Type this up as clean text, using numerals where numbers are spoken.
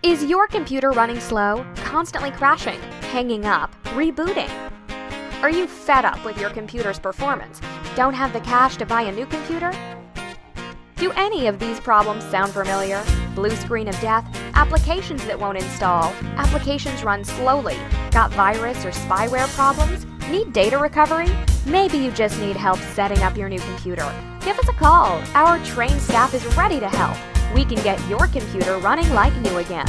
Is your computer running slow, constantly crashing, hanging up, rebooting? Are you fed up with your computer's performance? Don't have the cash to buy a new computer? Do any of these problems sound familiar? Blue screen of death, applications that won't install, applications run slowly, got virus or spyware problems? Need data recovery? Maybe you just need help setting up your new computer. Give us a call. Our trained staff is ready to help. We can get your computer running like new again.